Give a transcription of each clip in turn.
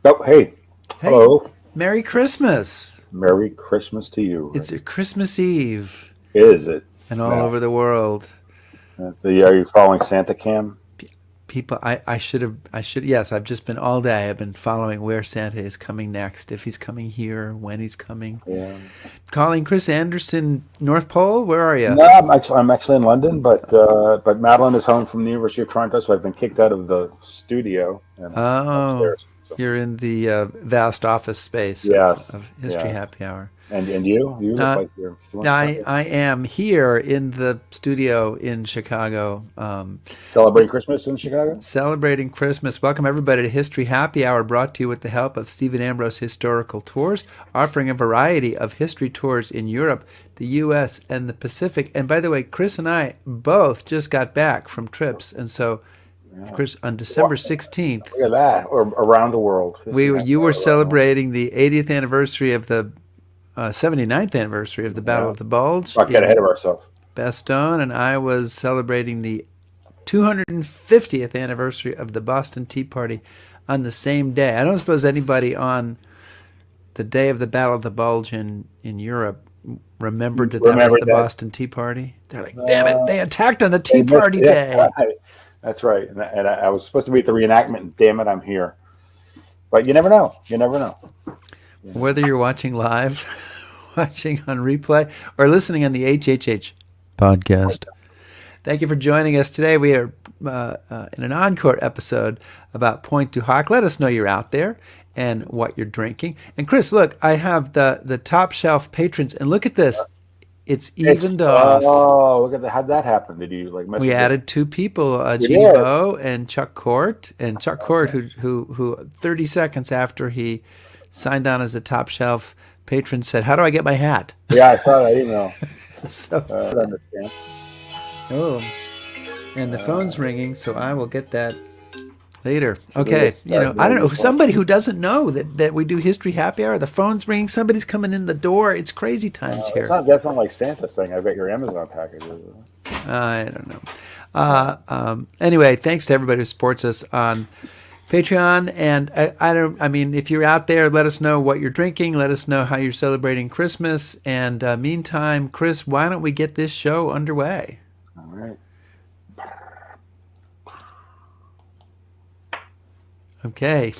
Oh, hey. Hey, Hello. Merry Christmas. Merry Christmas to you, It's Rick. a Christmas Eve Is it and all now? over the world. Are you following Santa Cam? P- People, yes, I've just been all day. I've been following where Santa is coming next, if he's coming here, when he's coming. Yeah. Calling Chris Anderson, North Pole, where are you? No, I'm actually in London, but Madeline is home from the University of Toronto, so I've been kicked out of the studio and I'm Oh, upstairs. So you're in the vast office space yes, of History yes. Happy Hour. And you look Uh, like you're still in I, Chicago, I am here in the studio in Chicago. celebrating Christmas in Chicago. Celebrating Christmas. Welcome everybody to History Happy Hour, brought to you with the help of Stephen Ambrose Historical Tours, offering a variety of history tours in Europe, the U.S., and the Pacific. And by the way, Chris and I both just got back from trips, and so Yeah. Chris, on What? December 16th, Look at that. Or around the world. History we happy you were hour around the world. celebrating the 80th anniversary of the 79th anniversary of the Battle Yeah. of the Bulge Not get ahead in of ourselves. Bastogne, and I was celebrating the 250th anniversary of the Boston Tea Party on the same day. I don't suppose anybody on the day of the Battle of the Bulge in Europe remembered that was Remember the that. Boston Tea Party. They're like, damn it, Uh, they attacked on the They Tea missed, Party yeah, day. that's right. And I was supposed to be at the reenactment, and damn it, I'm here. But you never know. You never know. You know. Whether you're watching live, watching on replay, or listening on the HHH podcast. Thank you for joining us today. We are in an encore episode about Pointe-du-Hoc. Let us know you're out there and what you're drinking. And Chris, look, I have the top shelf patrons, and look at this. It's It's evened off. look at that. How'd that happen? Did you like mess We with the? added two people, You Jeannie did. Bow and Chuck Court. And Chuck Court, Okay. who 30 seconds after he signed on as a top shelf patron said, "How do I get my hat?" Yeah, I saw that email. So, I understand. oh, and the phone's Uh, ringing, so I will get that later. should we Okay. just start I doing don't know. this one? Somebody who doesn't know that we do History Happy Hour, the phone's ringing, somebody's coming in the door. It's crazy times That's here. not. That's not like Santa's thing. I bet your Amazon packages. I don't know. Yeah. Anyway, thanks to everybody who supports us on Patreon. And I mean, if you're out there, let us know what you're drinking. Let us know how you're celebrating Christmas. And meantime, Chris, why don't we get this show underway? All right. Okay.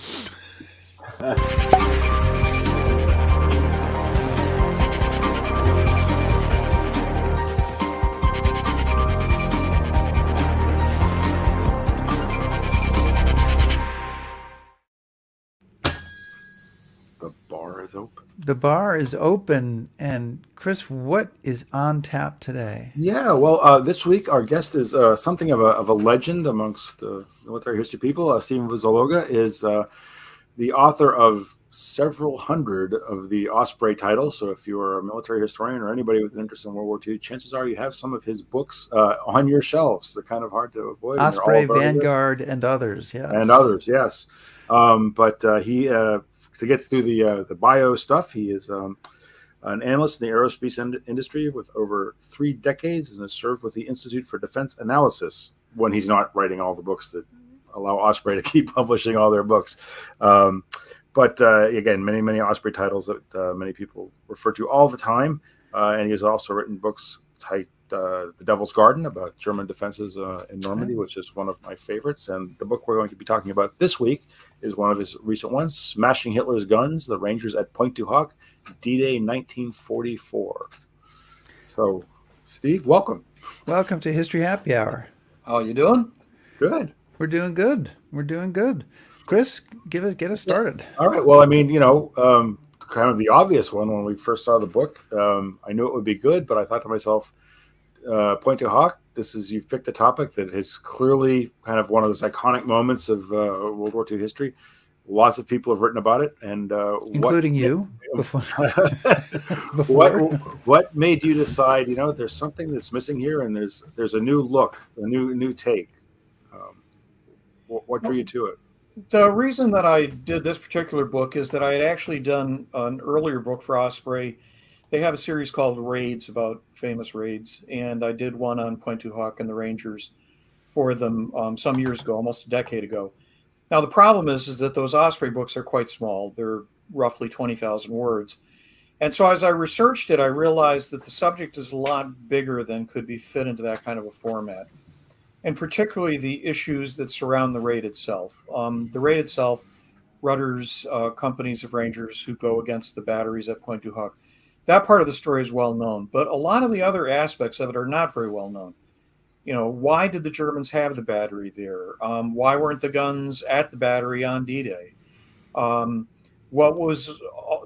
The bar is open. The bar is open. And Chris, what is on tap today? Yeah, well, this week our guest is something of a legend amongst military history people. Stephen Zaloga is the author of several hundred of the Osprey titles. So if you're a military historian or anybody with an interest in World War II, chances are you have some of his books on your shelves. They're kind of hard to avoid, and they're all Osprey, very good. Vanguard, and others. And Yes. others, yes. But he to get through the bio stuff, he is an analyst in the aerospace industry with over 3 decades and has served with the Institute for Defense Analysis when he's not writing all the books that allow Osprey to keep publishing all their books. But again, many Osprey titles that many people refer to all the time. And he has also written books like The Devil's Garden about German defenses in Normandy, which is one of my favorites. And the book we're going to be talking about this week is one of his recent ones, Smashing Hitler's Guns, The Rangers at Pointe-du-Hoc D-Day 1944. So, Steve, welcome. Welcome to History Happy Hour. How you doing? Good. We're doing good. We're doing good. Chris, get us started. All right. Well, I mean, kind of the obvious one when we first saw the book. I knew it would be good, but I thought to myself, Pointe-du-Hoc, you've picked a topic that is clearly kind of one of those iconic moments of World War II history. Lots of people have written about it, and Including you before. what made you decide? There's something that's missing here, and there's a new look, a new take. What drew you to it? The reason that I did this particular book is that I had actually done an earlier book for Osprey. They have a series called Raids about famous raids, and I did one on Pointe-du-Hoc and the Rangers for them some years ago, almost a decade ago. Now, the problem is that those Osprey books are quite small. They're roughly 20,000 words. And so as I researched it, I realized that the subject is a lot bigger than could be fit into that kind of a format, and particularly the issues that surround the raid itself. The raid itself, Rudder's companies of Rangers who go against the batteries at Pointe-du-Hoc. That part of the story is well known, but a lot of the other aspects of it are not very well known. Why did the Germans have the battery there? Why weren't the guns at the battery on D-Day? Um, what was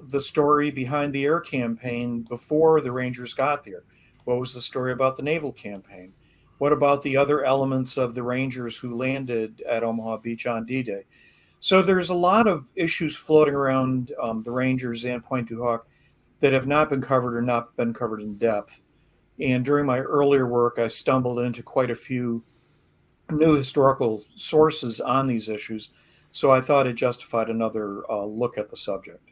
the story behind the air campaign before the Rangers got there? What was the story about the naval campaign? What about the other elements of the Rangers who landed at Omaha Beach on D-Day? So there's a lot of issues floating around the Rangers and Pointe-du-Hoc that have not been covered or not been covered in depth. And during my earlier work, I stumbled into quite a few new historical sources on these issues. So I thought it justified another look at the subject.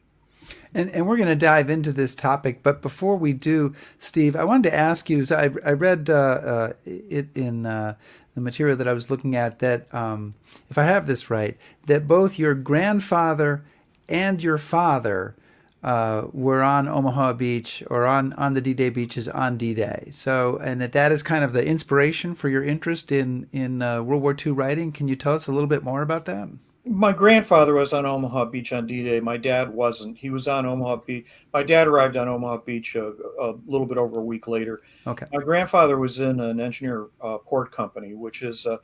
And we're going to dive into this topic, but before we do, Steve, I wanted to ask you. So I read it in the material that I was looking at that, if I have this right, that both your grandfather and your father were on Omaha Beach or on the D-Day beaches on D-Day. So, and that is kind of the inspiration for your interest in World War II writing. Can you tell us a little bit more about that? My grandfather was on Omaha Beach on D-Day. My dad wasn't. He was on Omaha Beach. My dad arrived on Omaha Beach a little bit over a week later. Okay. My grandfather was in an engineer port company, which is a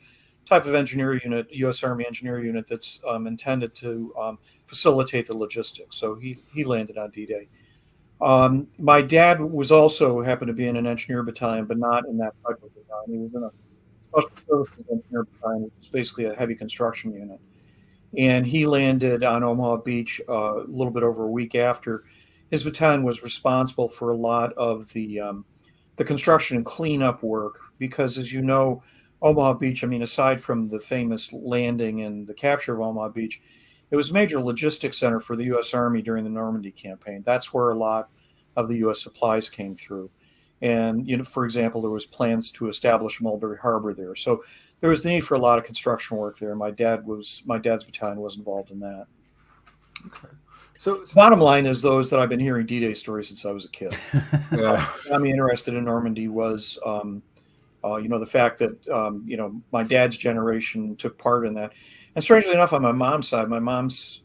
type of engineer unit, U.S. Army engineer unit that's intended to facilitate the logistics. So he landed on D-Day. My dad was also happened to be in an engineer battalion, but not in that type of battalion. He was in a special services engineer battalion, which is basically a heavy construction unit. And he landed on Omaha Beach a little bit over a week after. His battalion was responsible for a lot of the construction and cleanup work because, as you know, Omaha Beach, I mean, aside from the famous landing and the capture of Omaha Beach, it was a major logistics center for the U.S. Army during the Normandy campaign. That's where a lot of the U.S. supplies came through. And, for example, there was plans to establish Mulberry Harbor there. So there was the need for a lot of construction work there. My dad's battalion was involved in that. Okay. So bottom line is those that I've been hearing D-Day stories since I was a kid. yeah. Got me interested in Normandy was, the fact that, my dad's generation took part in that. And strangely enough, on my mom's side, my mom's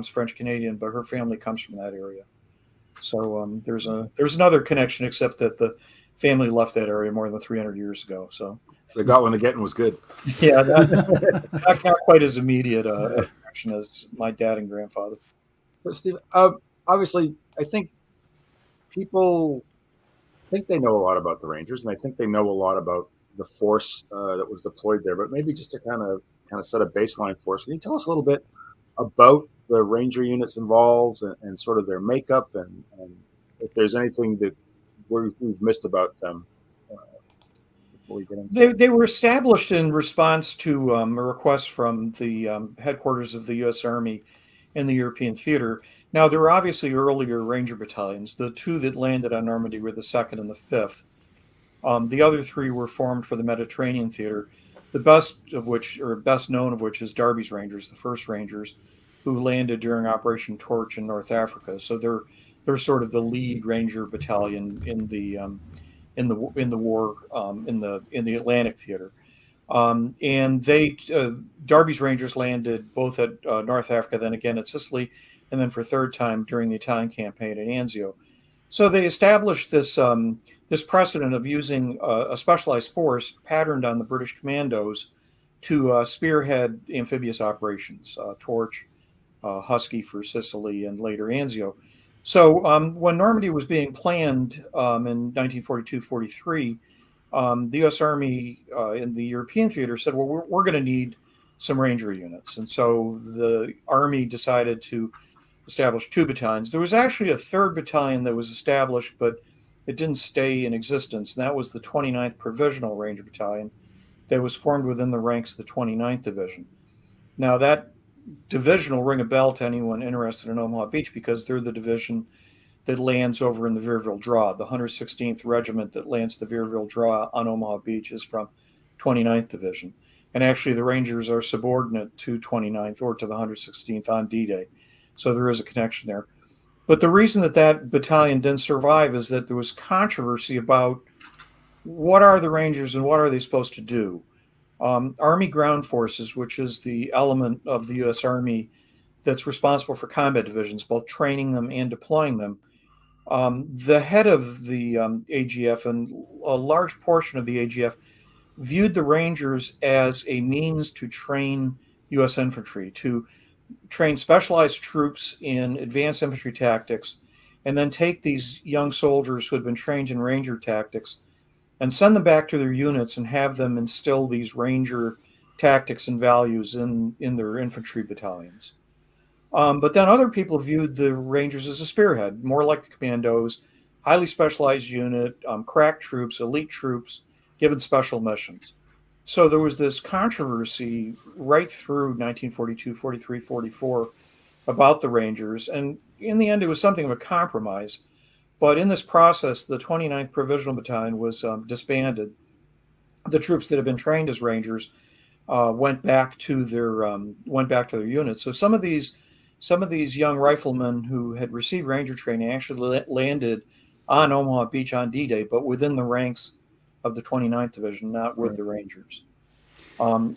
French Canadian, but her family comes from that area. So there's another connection, except that the family left that area more than 300 years ago. So they got when the getting was good. Yeah, not quite as immediate a connection as my dad and grandfather. So Steve, obviously, I think people think they know a lot about the Rangers, and I think they know a lot about the force that was deployed there. But maybe just to kind of set a baseline for us, can you tell us a little bit about the Ranger units involved and sort of their makeup, and if there's anything that we've missed about them? Before we get into They were established in response to a request from the headquarters of the U.S. Army in the European theater. Now, there were obviously earlier Ranger battalions. The two that landed on Normandy were the 2nd and the 5th. The other three were formed for the Mediterranean theater, the best known of which is Darby's Rangers, the 1st Rangers, who landed during Operation Torch in North Africa. So they're sort of the lead Ranger battalion in the war in the Atlantic theater. And Darby's Rangers landed both at North Africa, then again at Sicily, and then for a third time during the Italian campaign at Anzio. So they established this precedent of using a specialized force patterned on the British commandos to spearhead amphibious operations, Torch, Husky for Sicily, and later Anzio. So when Normandy was being planned in 1942-43, the U.S. Army in the European theater said, well, we're going to need some Ranger units. And so the Army decided to establish 2 battalions. There was actually a 3rd battalion that was established, but it didn't stay in existence. And that was the 29th Provisional Ranger Battalion that was formed within the ranks of the 29th Division. Now, that division will ring a bell to anyone interested in Omaha Beach because they're the division that lands over in the Vierville Draw. The 116th Regiment that lands the Vierville Draw on Omaha Beach is from 29th Division. And actually, the Rangers are subordinate to 29th or to the 116th on D-Day. So there is a connection there. But the reason that that battalion didn't survive is that there was controversy about what are the Rangers and what are they supposed to do. Army Ground Forces, which is the element of the U.S. Army that's responsible for combat divisions, both training them and deploying them. The head of the AGF and a large portion of the AGF viewed the Rangers as a means to train U.S. infantry, to train specialized troops in advanced infantry tactics, and then take these young soldiers who had been trained in Ranger tactics and send them back to their units and have them instill these Ranger tactics and values in their infantry battalions. But then other people viewed the Rangers as a spearhead, more like the commandos, highly specialized unit, crack troops, elite troops, given special missions. So there was this controversy right through 1942, 43, 44 about the Rangers. And in the end, it was something of a compromise. But in this process, the 29th Provisional Battalion was disbanded. The troops that had been trained as Rangers went back to their units. So some of these young riflemen who had received Ranger training actually landed on Omaha Beach on D-Day, but within the ranks of the 29th Division, not with the Rangers.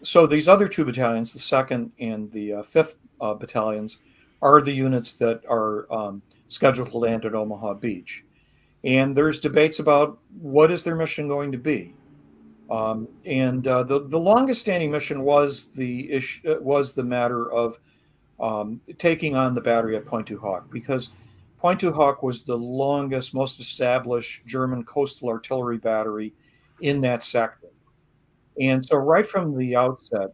So these other two battalions, the 2nd and the 5th battalions, are the units that are scheduled to land at Omaha Beach. And there's debates about what is their mission going to be. The longest standing mission was the matter of taking on the battery at Pointe-du-Hoc, because Pointe-du-Hoc was the longest, most established German coastal artillery battery in that sector. And so right from the outset,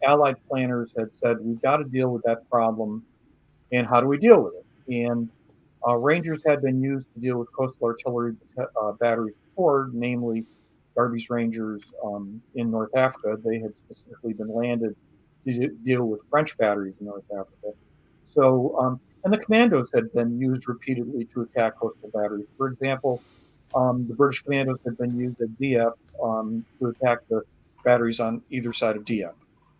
Allied planners had said, we've got to deal with that problem, and how do we deal with it? And Rangers had been used to deal with coastal artillery batteries before, namely Darby's Rangers in North Africa. They had specifically been landed to deal with French batteries in North Africa. So, and the commandos had been used repeatedly to attack coastal batteries. For example, the British commandos had been used at Dieppe to attack the batteries on either side of Dieppe.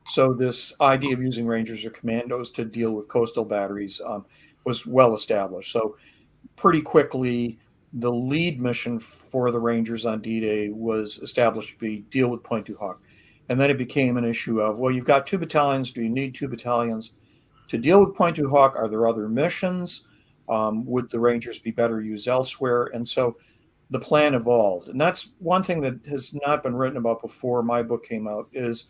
So this idea of using Rangers or commandos to deal with coastal batteries was well established. So pretty quickly, the lead mission for the Rangers on D-Day was established to be deal with Pointe-du-Hoc. And then it became an issue of, well, you've got two battalions. Do you need two battalions to deal with Pointe-du-Hoc? Are there other missions? Would the Rangers be better used elsewhere? And so the plan evolved. And that's one thing that has not been written about before my book came out, is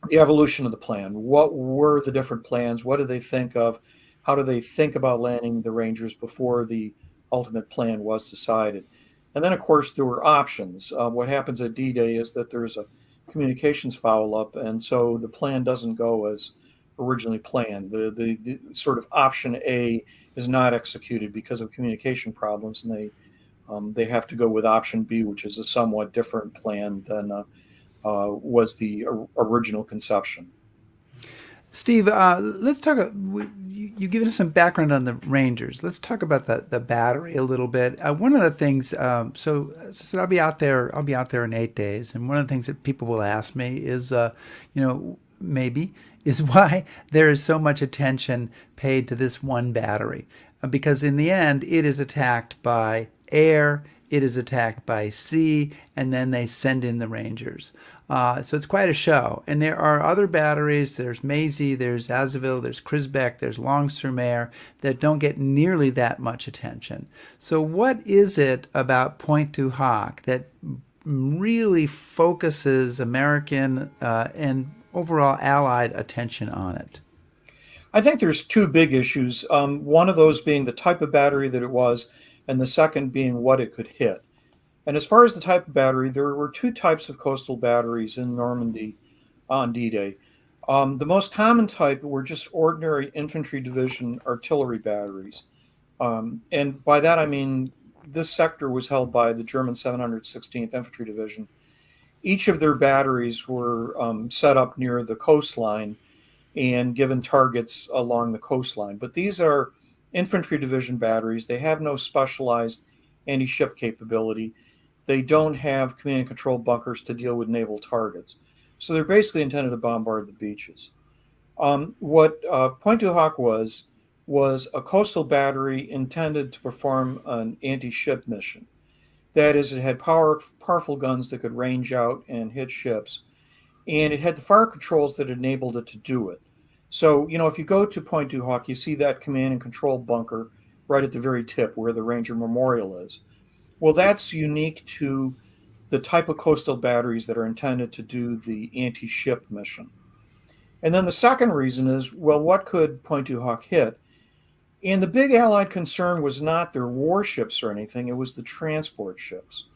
the evolution of the plan. What were the different plans? What did they think of? How do they think about landing the Rangers before the ultimate plan was decided? And then, of course, there were options. What happens at D-Day is that there's a communications foul-up, and so the plan doesn't go as originally planned. The sort of option A is not executed because of communication problems, and they have to go with option B, which is a somewhat different plan than was the original conception. Steve, let's talk. You've given us some background on the Rangers. Let's talk about the battery a little bit. One of the things, so as I said, I'll be out there in 8 days, and one of the things that people will ask me is, maybe, is why there is so much attention paid to this one battery, because in the end, it is attacked by air, it is attacked by sea, and then they send in the Rangers. So it's quite a show. And there are other batteries. There's Maisie, there's Azeville, there's Crisbeck, there's Long-sur-Mer that don't get nearly that much attention. So what is it about Pointe-du-Hoc that really focuses American and overall Allied attention on it? I think there's two big issues. One of those being the type of battery that it was, and the second being what it could hit. And as far as the type of battery, there were two types of coastal batteries in Normandy on D-Day. The most common type were just ordinary infantry division artillery batteries. And by that I mean this sector was held by the German 716th Infantry Division. Each of their batteries were set up near the coastline and given targets along the coastline. But these are infantry division batteries. They have no specialized anti-ship capability. They don't have command and control bunkers to deal with naval targets. So they're basically intended to bombard the beaches. What Pointe-du-Hoc was a coastal battery intended to perform an anti-ship mission. That is, it had powerful guns that could range out and hit ships, and it had the fire controls that enabled it to do it. So, if you go to Pointe-du-Hoc, you see that command and control bunker right at the very tip where the Ranger Memorial is. Well, that's unique to the type of coastal batteries that are intended to do the anti-ship mission. And then the second reason is, well, what could Pointe-du-Hoc hit? And the big Allied concern was not their warships or anything, it was the transport ships.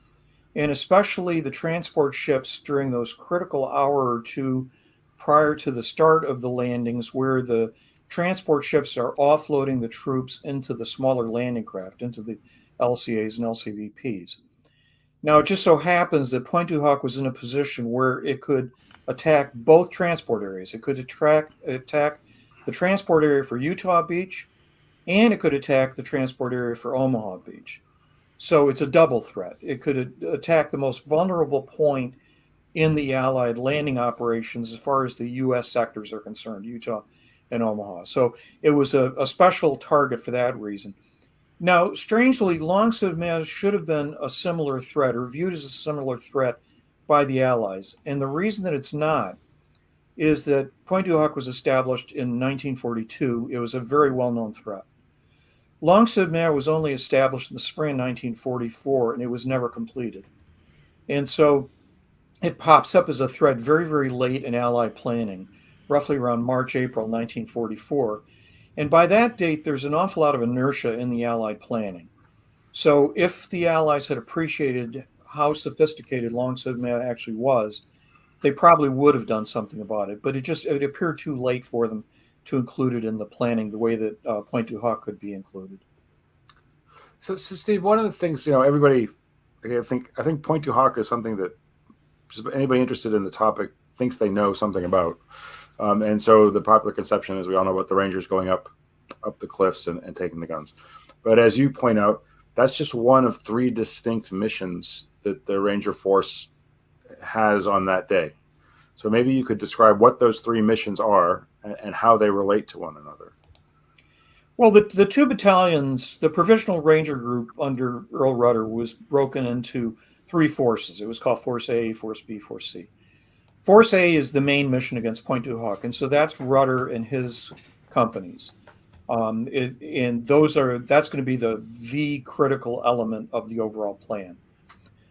And especially the transport ships during those critical hour or two prior to the start of the landings, where the transport ships are offloading the troops into the smaller landing craft, into the LCAs and LCVPs. Now, it just so happens that Pointe-du-Hoc was in a position where it could attack both transport areas. It could attack the transport area for Utah Beach, and it could attack the transport area for Omaha Beach. So it's a double threat. It could attack the most vulnerable point in the Allied landing operations as far as the U.S. sectors are concerned, Utah and Omaha. So it was a special target for that reason. Now, strangely, Long-Submerged should have been a similar threat or viewed as a similar threat by the Allies. And the reason that it's not is that Pointe-du-Hoc was established in 1942. It was a very well-known threat. Long-Submerged was only established in the spring of 1944, and it was never completed. And so it pops up as a threat very, very late in Allied planning, roughly around March, April 1944. And by that date, there's an awful lot of inertia in the Allied planning. So if the Allies had appreciated how sophisticated Long-Submerged actually was, they probably would have done something about it. But it appeared too late for them to include it in the planning the way that Pointe-du-Hoc could be included. So Steve, one of the things, everybody, I think Pointe-du-Hoc is something that just anybody interested in the topic thinks they know something about. And so the popular conception is we all know about the Rangers going up the cliffs and taking the guns. But as you point out, that's just one of three distinct missions that the Ranger Force has on that day. So maybe you could describe what those three missions are and how they relate to one another. Well, the two battalions, the Provisional Ranger Group under Earl Rudder was broken into three forces. It was called Force A, Force B, Force C. Force A is the main mission against Pointe-du-Hoc, and so that's Rudder and his companies. And that's going to be the critical element of the overall plan.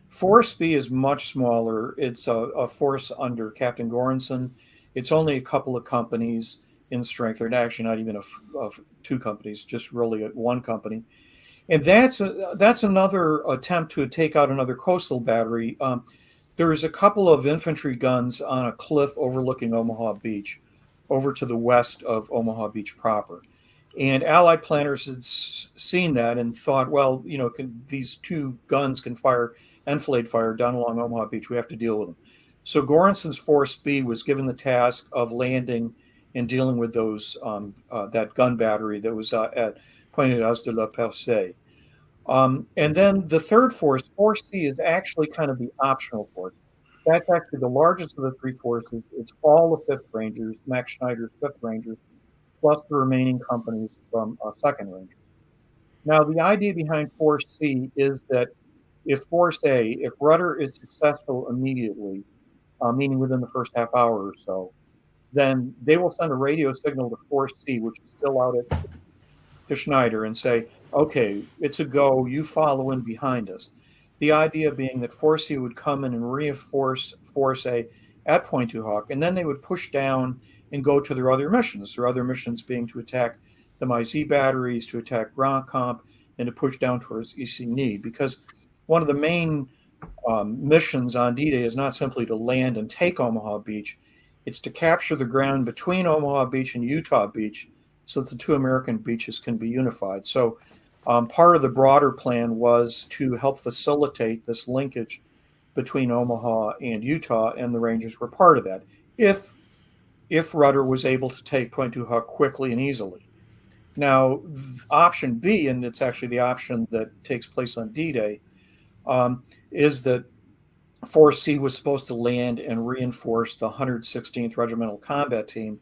Force B is much smaller. It's a force under Captain Goranson. It's only a couple of companies in strength. They're actually not even two companies, just really one company. And that's another attempt to take out another coastal battery. There's a couple of infantry guns on a cliff overlooking Omaha Beach, over to the west of Omaha Beach proper. And Allied planners had seen that and thought, well, these two guns can fire enfilade fire down along Omaha Beach. We have to deal with them. So Goranson's Force B was given the task of landing and dealing with those that gun battery that was at Pointe-du-Hoc de la Percée. And then the third force, Force C, is actually kind of the optional force. That's actually the largest of the three forces. It's all the 5th Rangers, Max Schneider's 5th Rangers, plus the remaining companies from 2nd Rangers. Now, the idea behind Force C is that if Rudder is successful immediately, meaning within the first half hour or so, then they will send a radio signal to Force C, which is still out to Schneider, and say, okay, it's a go, you follow in behind us. The idea being that Force C would come in and reinforce Force A at Pointe-du-Hoc, and then they would push down and go to their other missions. Their other missions being to attack the MIZ batteries, to attack Grand Camp, and to push down towards Isigny, because one of the main missions on D-Day is not simply to land and take Omaha Beach, it's to capture the ground between Omaha Beach and Utah Beach so that the two American beaches can be unified. So part of the broader plan was to help facilitate this linkage between Omaha and Utah, and the Rangers were part of that, if Rudder was able to take Pointe-du-Hoc quickly and easily. Now, option B, and it's actually the option that takes place on D-Day, is that Force C was supposed to land and reinforce the 116th Regimental Combat Team,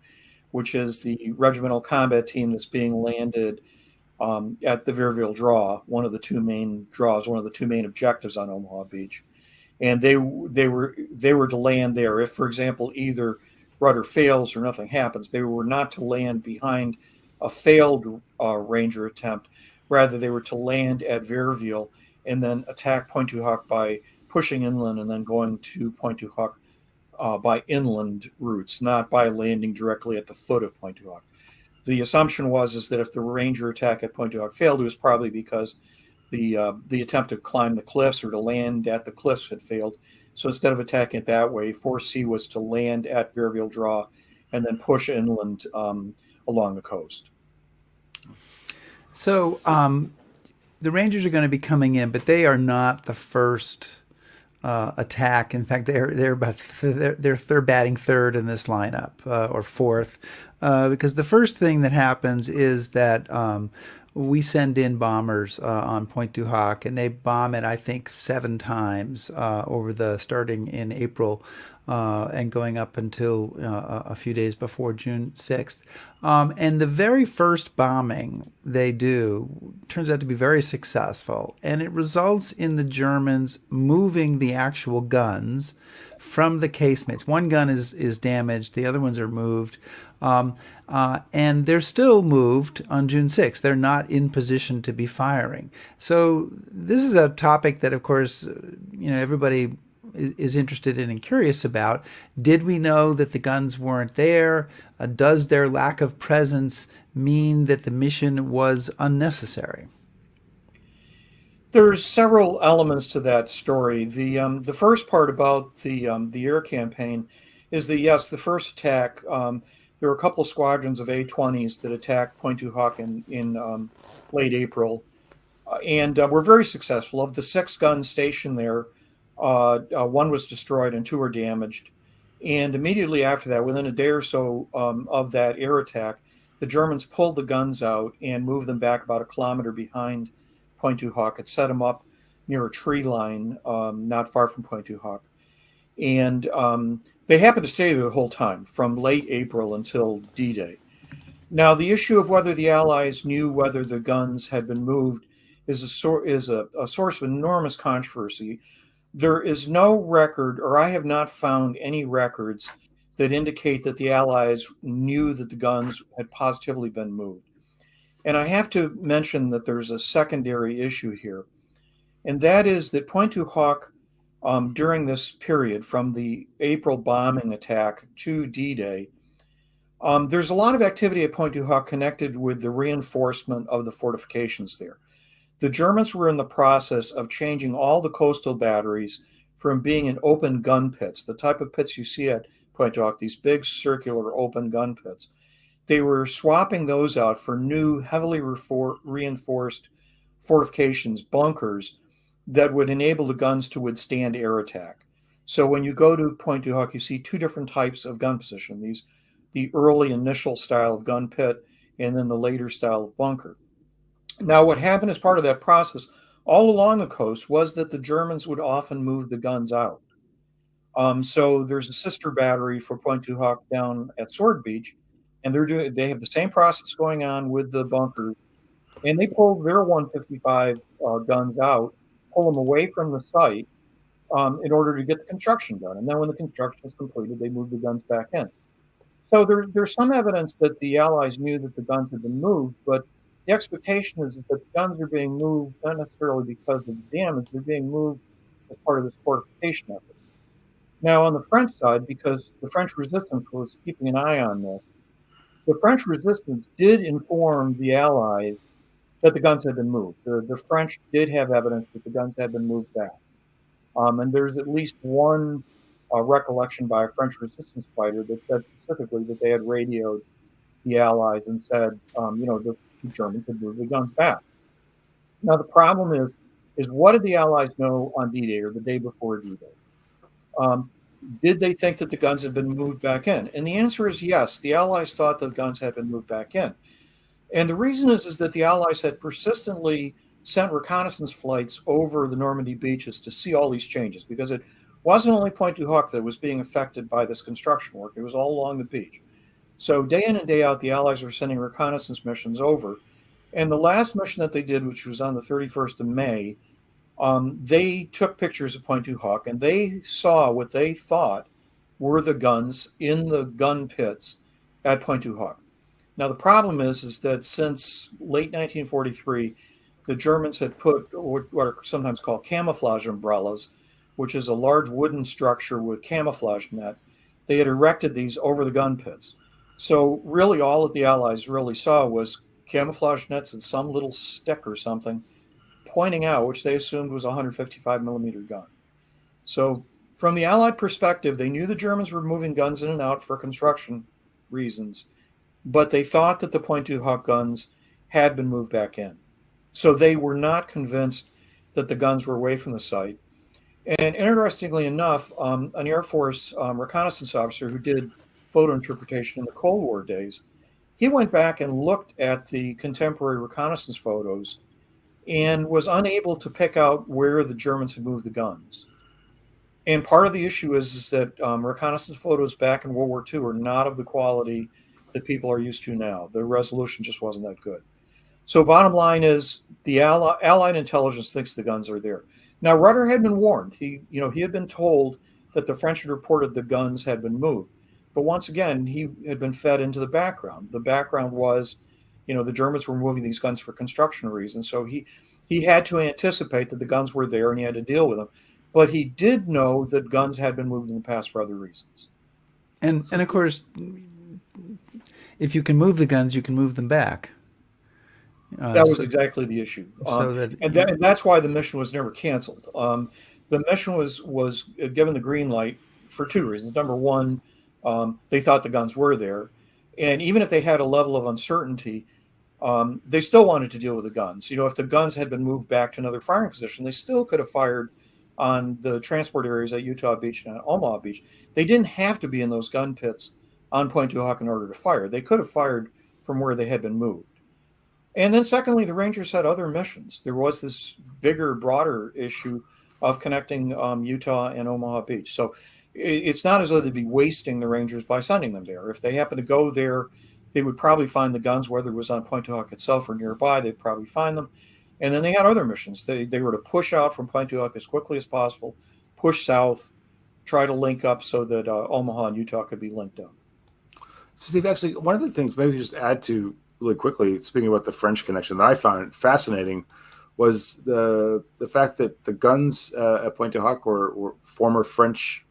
which is the regimental combat team that's being landed at the Verville Draw, one of the two main draws, one of the two main objectives on Omaha Beach. And they were to land there. If, for example, either rudder fails or nothing happens, they were not to land behind a failed Ranger attempt. Rather, they were to land at Verville and then attack Pointe-du-Hoc by pushing inland and then going to Pointe-du-Hoc by inland routes, not by landing directly at the foot of Pointe-du-Hoc. The assumption was that if the Ranger attack at Pointe-du-Hoc failed, it was probably because the attempt to climb the cliffs or to land at the cliffs had failed. So instead of attacking it that way, Force C was to land at Verville Draw and then push inland along the coast. So the Rangers are going to be coming in, but they are not the first attack. In fact, they're batting third in this lineup or fourth, because the first thing that happens is that we send in bombers on Pointe-du-Hoc, and they bomb it, I think, 7 times starting in April and going up until a few days before June 6th. And the very first bombing they do turns out to be very successful, and it results in the Germans moving the actual guns from the casemates. One gun is damaged, the other ones are moved. And they're still moved on June 6th. They're not in position to be firing. So this is a topic that, of course, everybody is interested in and curious about. Did we know that the guns weren't there? Does their lack of presence mean that the mission was unnecessary? There's several elements to that story. The first part about the air campaign is that, yes, the first attack, there were a couple of squadrons of A-20s that attacked Pointe-du-Hoc in late April, and were very successful. Of the 6 guns stationed there, 1 was destroyed and 2 were damaged. And immediately after that, within a day or so of that air attack, the Germans pulled the guns out and moved them back about a kilometer behind Pointe-du-Hoc and set them up near a tree line not far from Pointe-du-Hoc. And they happened to stay there the whole time, from late April until D-Day. Now, the issue of whether the Allies knew whether the guns had been moved is a source of enormous controversy. There is no record, or I have not found any records that indicate that the Allies knew that the guns had positively been moved. And I have to mention that there's a secondary issue here, and that is that Pointe-du-Hoc, during this period from the April bombing attack to D-Day, there's a lot of activity at Pointe-du-Hoc connected with the reinforcement of the fortifications there. The Germans were in the process of changing all the coastal batteries from being in open gun pits, the type of pits you see at Pointe-du-Hoc, these big circular open gun pits. They were swapping those out for new, heavily reinforced fortifications, bunkers, that would enable the guns to withstand air attack. So when you go to Pointe-du-Hoc, you see 2 different types of gun position, the early initial style of gun pit and then the later style of bunker. Now, what happened as part of that process all along the coast was that the Germans would often move the guns out. So there's a sister battery for Pointe-du-Hoc down at Sword Beach, and they have the same process going on with the bunkers, and they pull their 155 guns out, pull them away from the site in order to get the construction done. And then when the construction is completed, they move the guns back in. So there's some evidence that the Allies knew that the guns had been moved, but the expectation is that the guns are being moved not necessarily because of the damage, they're being moved as part of this fortification effort. Now, on the French side, because the French resistance was keeping an eye on this, the French resistance did inform the Allies that the guns had been moved. The French did have evidence that the guns had been moved back. And there's at least one recollection by a French resistance fighter that said specifically that they had radioed the Allies and said, the Germans had moved the guns back. Now, the problem is what did the Allies know on D-Day or the day before D-Day? Did they think that the guns had been moved back in? And the answer is yes. The Allies thought the guns had been moved back in. And the reason is that the Allies had persistently sent reconnaissance flights over the Normandy beaches to see all these changes, because it wasn't only Pointe-du-Hoc that was being affected by this construction work. It was all along the beach. So day in and day out, the Allies were sending reconnaissance missions over. And the last mission that they did, which was on the 31st of May, they took pictures of Pointe-du-Hoc, and they saw what they thought were the guns in the gun pits at Pointe-du-Hoc. Now, the problem is that since late 1943, the Germans had put what are sometimes called camouflage umbrellas, which is a large wooden structure with camouflage net. They had erected these over the gun pits. So really all that the Allies really saw was camouflage nets and some little stick or something pointing out, which they assumed was a 155 millimeter gun. So from the Allied perspective, they knew the Germans were moving guns in and out for construction reasons, but they thought that the Pointe-du-Hoc guns had been moved back in. So they were not convinced that the guns were away from the site. And interestingly enough, an Air Force reconnaissance officer who did photo interpretation in the Cold War days, he went back and looked at the contemporary reconnaissance photos and was unable to pick out where the Germans had moved the guns. And part of the issue is that reconnaissance photos back in World War II are not of the quality that people are used to now. The resolution just wasn't that good. So bottom line is the Allied intelligence thinks the guns are there. Now, Rudder had been warned. He had been told that the French had reported the guns had been moved. But once again, he had been fed into the background. The background was, the Germans were moving these guns for construction reasons. So he had to anticipate that the guns were there and he had to deal with them. But he did know that guns had been moved in the past for other reasons. And of course, if you can move the guns, you can move them back. That was exactly the issue. And that's why the mission was never canceled. The mission was given the green light for two reasons. Number one, they thought the guns were there. And even if they had a level of uncertainty, they still wanted to deal with the guns. If the guns had been moved back to another firing position, they still could have fired on the transport areas at Utah Beach and Omaha Beach. They didn't have to be in those gun pits on Pointe-du-Hoc in order to fire. They could have fired from where they had been moved. And then secondly, the Rangers had other missions. There was this bigger, broader issue of connecting Utah and Omaha Beach. So it's not as though they'd be wasting the Rangers by sending them there. If they happen to go there, they would probably find the guns, whether it was on Pointe-du-Hoc itself or nearby, they'd probably find them. And then they had other missions. They were to push out from Pointe-du-Hoc as quickly as possible, push south, try to link up so that Omaha and Utah could be linked up. Steve, actually, one of the things, maybe just add to really quickly, speaking about the French connection, that I found fascinating was the fact that the guns at Pointe-du-Hoc were former French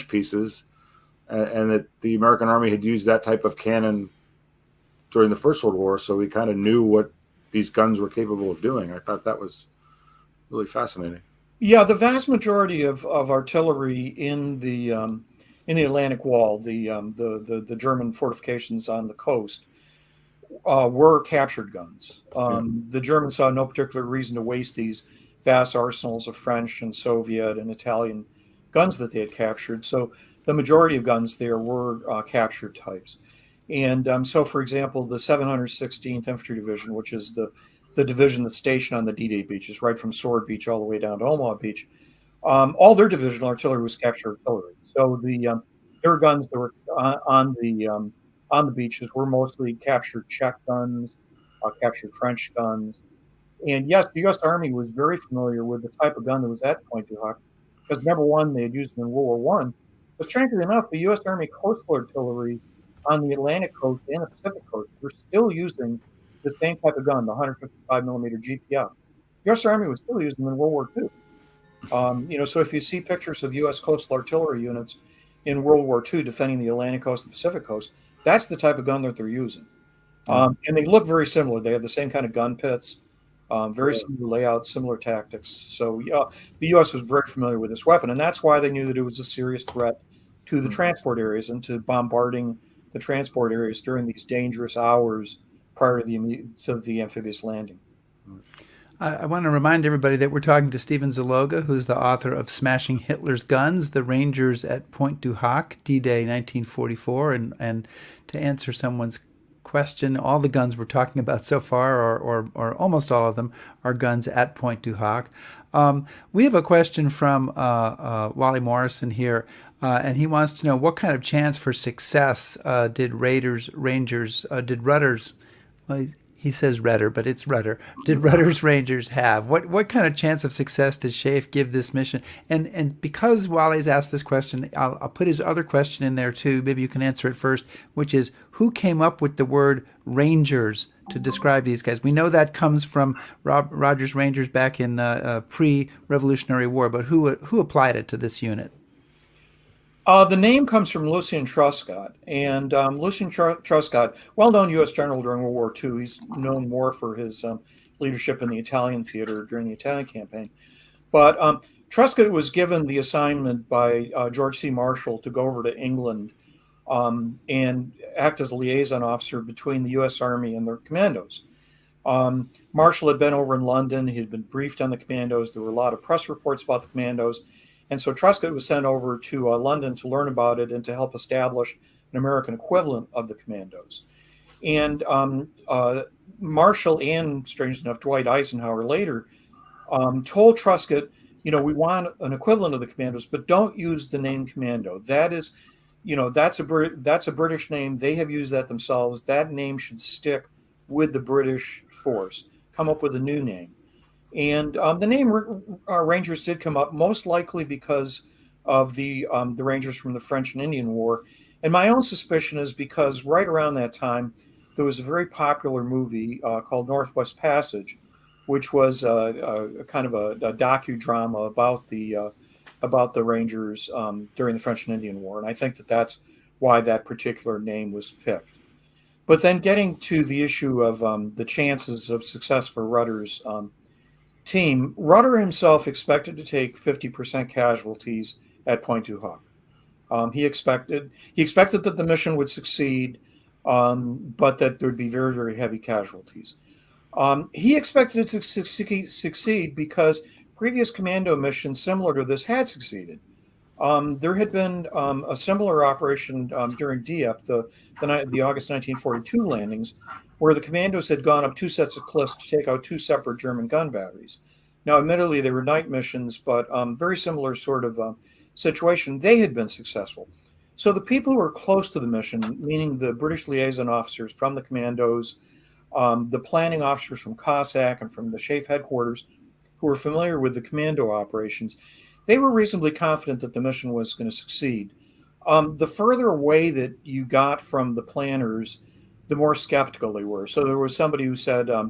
pieces, and that the American Army had used that type of cannon during the First World War, so we kind of knew what these guns were capable of doing. I thought that was really fascinating. Yeah, the vast majority of artillery in the Atlantic Wall, the German fortifications on the coast, were captured guns. The Germans saw no particular reason to waste these vast arsenals of French and Soviet and Italian guns that they had captured. So the majority of guns there were captured types. And so, for example, the 716th Infantry Division, which is the division that's stationed on the D-Day beaches, right from Sword Beach all the way down to Omaha Beach, all their divisional artillery was captured artillery. So their guns that were on the beaches were mostly captured Czech guns, captured French guns. And yes, the U.S. Army was very familiar with the type of gun that was at Pointe-du-Hoc, because number one, they had used them in World War I. But strangely enough, the U.S. Army coastal artillery on the Atlantic coast and the Pacific coast were still using the same type of gun, the 155 millimeter GPF. The U.S. Army was still using them in World War II. So if you see pictures of U.S. coastal artillery units in World War II defending the Atlantic coast and Pacific coast, that's the type of gun that they're using. And they look very similar. They have the same kind of gun pits, very similar layouts, similar tactics. So the U.S. was very familiar with this weapon, and that's why they knew that it was a serious threat to the transport areas and to bombarding the transport areas during these dangerous hours prior to the amphibious landing. I want to remind everybody that we're talking to Stephen Zaloga, who's the author of Smashing Hitler's Guns, The Rangers at Pointe-du-Hoc, D-Day 1944. And to answer someone's question, all the guns we're talking about so far, or almost all of them, are guns at Pointe-du-Hoc. We have a question from Wally Morrison here, and he wants to know what kind of chance for success did Rudders, well, he says Rudder, but it's Rudder. Did Rudder's Rangers have? What kind of chance of success did Schaeff give this mission? And because Wally's asked this question, I'll put his other question in there too. Maybe you can answer it first, which is who came up with the word Rangers to describe these guys? We know that comes from Rogers Rangers back in pre-Revolutionary War, but who applied it to this unit? The name comes from Lucien Truscott, and Lucien Truscott, well-known U.S. general during World War II. He's known more for his leadership in the Italian theater during the Italian campaign. But Truscott was given the assignment by George C. Marshall to go over to England and act as a liaison officer between the U.S. Army and their commandos. Marshall had been over in London. He had been briefed on the commandos. There were a lot of press reports about the commandos. And so Truscott was sent over to London to learn about it and to help establish an American equivalent of the commandos. And Marshall and, strangely enough, Dwight Eisenhower later told Truscott, we want an equivalent of the commandos, but don't use the name commando. That is, that's a British name. They have used that themselves. That name should stick with the British force. Come up with a new name. And the name Rangers did come up, most likely because of the Rangers from the French and Indian War. And my own suspicion is because right around that time, there was a very popular movie called Northwest Passage, which was a kind of a docudrama about the Rangers during the French and Indian War. And I think that's why that particular name was picked. But then getting to the issue of the chances of success for Rudder's team, Rudder himself expected to take 50% casualties at Pointe-du-Hoc. He expected that the mission would succeed, but that there would be very, very heavy casualties. He expected it to succeed because previous commando missions similar to this had succeeded. There had been a similar operation during Dieppe, the August 1942 landings, where the commandos had gone up two sets of cliffs to take out two separate German gun batteries. Now, admittedly, they were night missions, but very similar sort of situation. They had been successful. So the people who were close to the mission, meaning the British liaison officers from the commandos, the planning officers from Cossack and from the Schaeff headquarters, who were familiar with the commando operations, they were reasonably confident that the mission was going to succeed. The further away that you got from the planners, the more skeptical they were. So there was somebody who said, a